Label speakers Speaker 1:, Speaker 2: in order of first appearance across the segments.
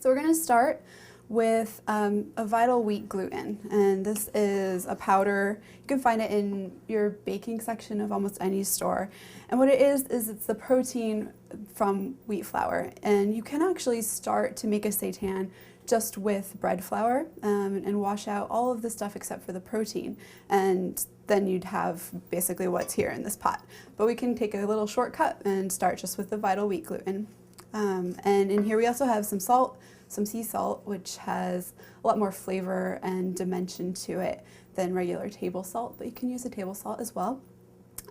Speaker 1: So we're going to start with a vital wheat gluten, and this is a powder. You can find it in your baking section of almost any store. And what it is it's the protein from wheat flour, and you can actually start to make a seitan just with bread flour and wash out all of the stuff except for the protein, and then you'd have basically what's here in this pot. But we can take a little shortcut and start just with the vital wheat gluten. And in here we also have some salt, some sea salt, which has a lot more flavor and dimension to it than regular table salt, but you can use a table salt as well.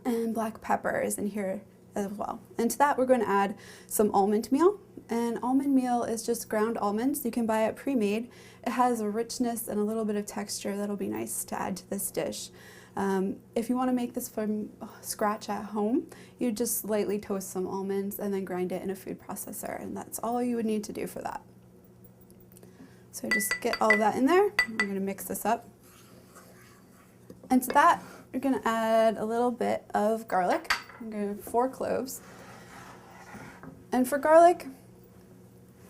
Speaker 1: And black pepper is in here as well. And to that we're going to add some almond meal. And almond meal is just ground almonds. You can buy it pre-made. It has a richness and a little bit of texture that'll be nice to add to this dish. If you want to make this from scratch at home, you just lightly toast some almonds and then grind it in a food processor, and that's all you would need to do for that. So just get all of that in there. We're going to mix this up. And to that, you're going to add a little bit of garlic. I'm going to 4 cloves. And for garlic,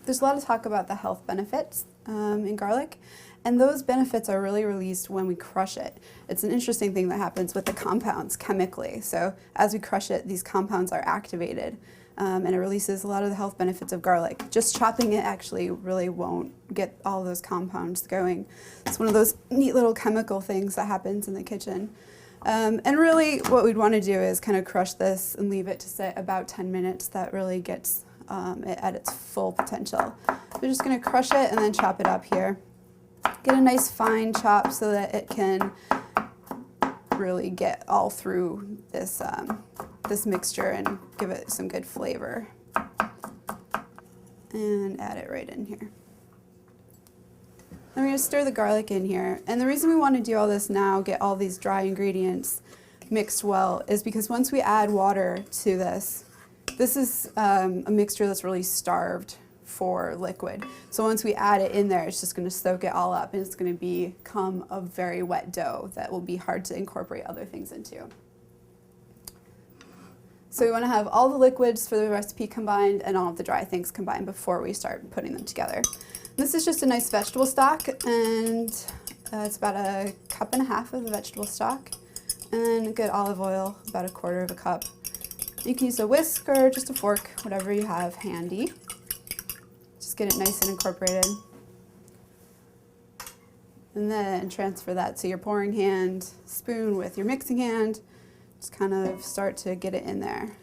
Speaker 1: there's a lot of talk about the health benefits in garlic, and those benefits are really released when we crush it. It's an interesting thing that happens with the compounds chemically. So as we crush it, these compounds are activated, and it releases a lot of the health benefits of garlic. Just chopping it actually really won't get all those compounds going. It's one of those neat little chemical things that happens in the kitchen. And really what we'd want to do is kind of crush this and leave it to sit about 10 minutes. That really gets it at its full potential. We're just going to crush it and then chop it up here. Get a nice fine chop so that it can really get all through this, this mixture and give it some good flavor. And add it right in here. Then we're going to stir the garlic in here. And the reason we want to do all this now, get all these dry ingredients mixed well, is because once we add water to this, this is a mixture that's really starved for liquid. So once we add it in there, it's just going to soak it all up, and it's going to become a very wet dough that will be hard to incorporate other things into. So we want to have all the liquids for the recipe combined and all of the dry things combined before we start putting them together. This is just a nice vegetable stock, and it's about 1.5 cups of the vegetable stock, and then good olive oil, about 1/4 cup. You can use a whisk or just a fork, whatever you have handy. Just get it nice and incorporated. And then transfer that to your pouring hand, spoon with your mixing hand. Just kind of start to get it in there.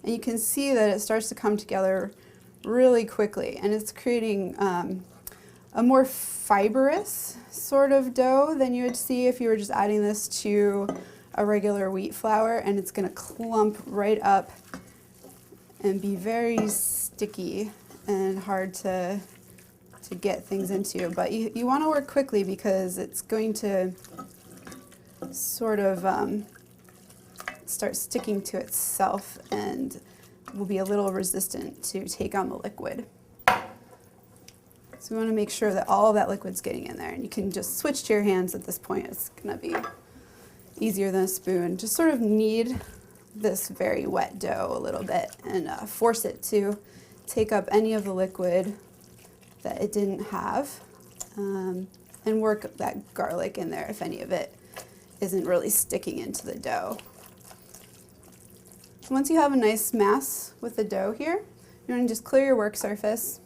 Speaker 1: And you can see that it starts to come together really quickly, and it's creating a more fibrous sort of dough than you would see if you were just adding this to a regular wheat flour, and it's going to clump right up and be very sticky and hard to get things into. But you want to work quickly because it's going to sort of start sticking to itself and will be a little resistant to take on the liquid. So we want to make sure that all of that liquid's getting in there, and you can just switch to your hands at this point. It's going to be easier than a spoon. Just sort of knead this very wet dough a little bit and force it to take up any of the liquid that it didn't have, and work that garlic in there if any of it isn't really sticking into the dough. So once you have a nice mass with the dough here, you want to just clear your work surface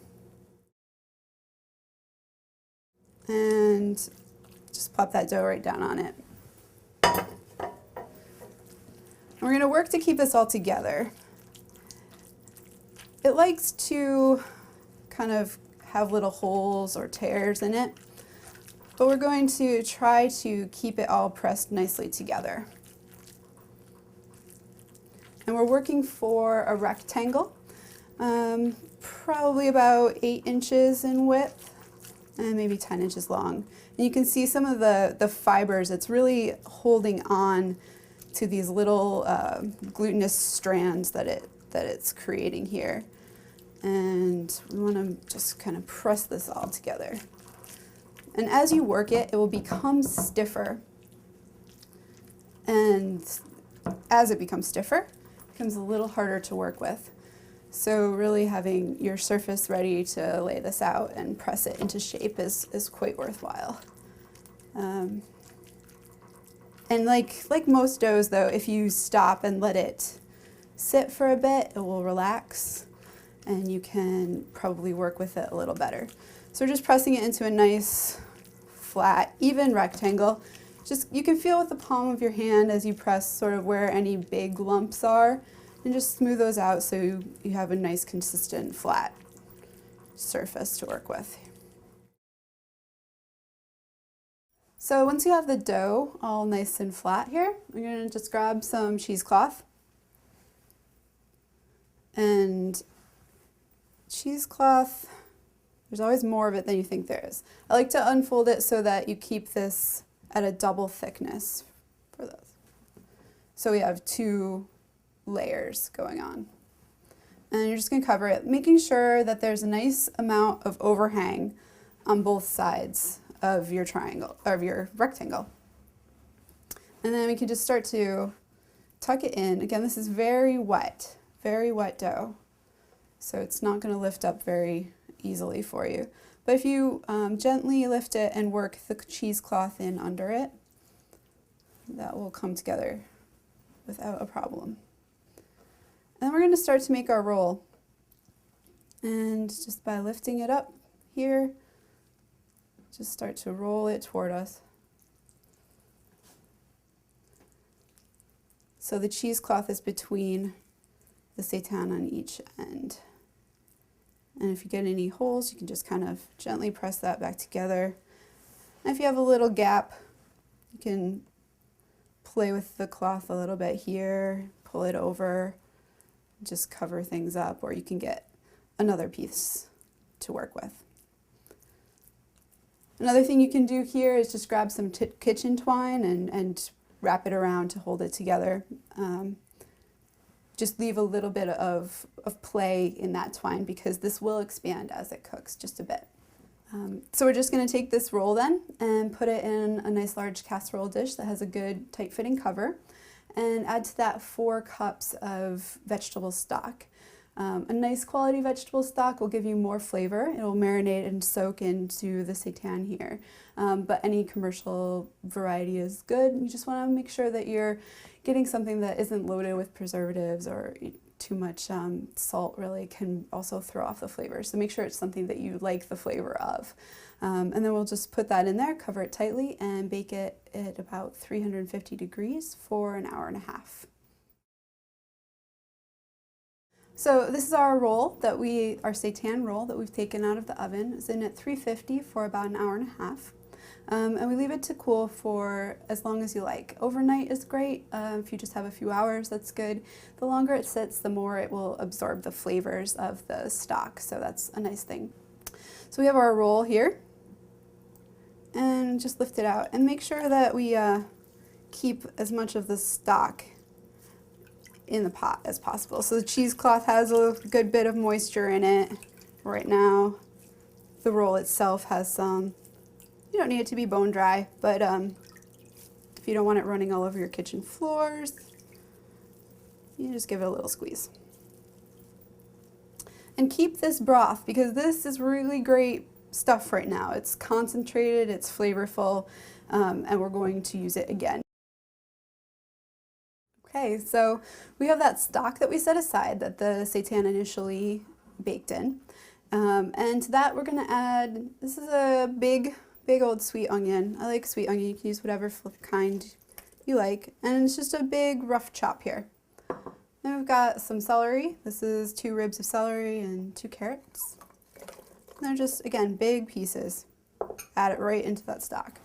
Speaker 1: and just plop that dough right down on it. We're going to work to keep this all together. It likes to kind of have little holes or tears in it, but we're going to try to keep it all pressed nicely together. And we're working for a rectangle, probably about 8 inches in width and maybe 10 inches long. And you can see some of the fibers. It's really holding on to these little glutinous strands that it's creating here. And we want to just kind of press this all together. And as you work it, it will become stiffer. And as it becomes stiffer, it becomes a little harder to work with. So really having your surface ready to lay this out and press it into shape is quite worthwhile. And like most doughs though, if you stop and let it sit for a bit, it will relax and you can probably work with it a little better. So we're just pressing it into a nice, flat, even rectangle. Just, you can feel with the palm of your hand as you press sort of where any big lumps are, and just smooth those out so you have a nice, consistent, flat surface to work with. So once you have the dough all nice and flat here, I'm going to just grab some cheesecloth. And cheesecloth, there's always more of it than you think there is. I like to unfold it so that you keep this at a double thickness for this. So we have 2 layers going on. And you're just going to cover it, making sure that there's a nice amount of overhang on both sides of your triangle, of your rectangle. And then we can just start to tuck it in. Again, this is very wet dough. So it's not going to lift up very easily for you. But if you gently lift it and work the cheesecloth in under it, that will come together without a problem. And then we're going to start to make our roll. And just by lifting it up here, just start to roll it toward us. So the cheesecloth is between the seitan on each end. And if you get any holes, you can just kind of gently press that back together. And if you have a little gap, you can play with the cloth a little bit here, pull it over, just cover things up, or you can get another piece to work with. Another thing you can do here is just grab some kitchen twine and wrap it around to hold it together. Just leave a little bit of play in that twine because this will expand as it cooks just a bit. So we're just going to take this roll then and put it in a nice large casserole dish that has a good tight-fitting cover, and add to that 4 cups of vegetable stock. A nice quality vegetable stock will give you more flavor. It will marinate and soak into the seitan here. But any commercial variety is good. You just want to make sure that you're getting something that isn't loaded with preservatives or too much salt really can also throw off the flavor. So make sure it's something that you like the flavor of. And then we'll just put that in there, cover it tightly, and bake it at about 350 degrees for an hour and a half. So this is our roll our seitan roll that we've taken out of the oven. It's in at 350 for about an hour and a half. And we leave it to cool for as long as you like. Overnight is great. If you just have a few hours, that's good. The longer it sits, the more it will absorb the flavors of the stock. So that's a nice thing. So we have our roll here. And just lift it out. And make sure that we keep as much of the stock in the pot as possible. So the cheesecloth has a good bit of moisture in it right now. The roll itself has some. You don't need it to be bone dry, but if you don't want it running all over your kitchen floors, you just give it a little squeeze. And keep this broth because this is really great stuff right now. It's concentrated, it's flavorful, and we're going to use it again. Okay, so we have that stock that we set aside that the seitan initially baked in. And to that we're going to add, this is a big old sweet onion. I like sweet onion. You can use whatever kind you like. And it's just a big rough chop here. Then we've got some celery. This is 2 ribs of celery and 2 carrots. And they're just, again, big pieces. Add it right into that stock.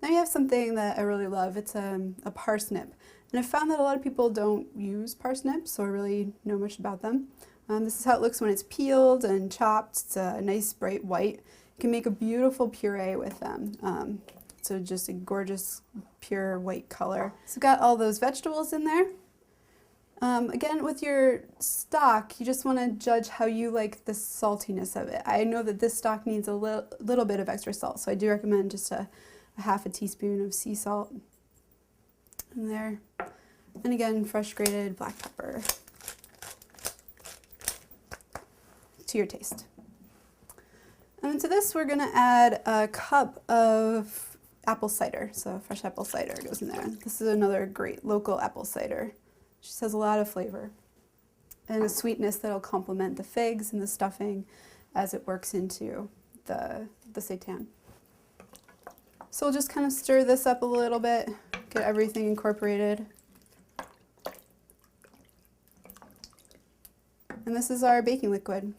Speaker 1: Now you have something that I really love. It's a parsnip. And I found that a lot of people don't use parsnips or really know much about them. This is how it looks when it's peeled and chopped. It's a nice bright white. You can make a beautiful puree with them. So just a gorgeous pure white color. So got all those vegetables in there. Again, with your stock, you just want to judge how you like the saltiness of it. I know that this stock needs a little bit of extra salt, so I do recommend just a half a teaspoon of sea salt in there. And again, fresh grated black pepper. to your taste. And then to this, we're gonna add a cup of apple cider. So fresh apple cider goes in there. This is another great local apple cider. It just has a lot of flavor and a sweetness that'll complement the figs and the stuffing as it works into the seitan. So we'll just kind of stir this up a little bit, get everything incorporated. And this is our baking liquid.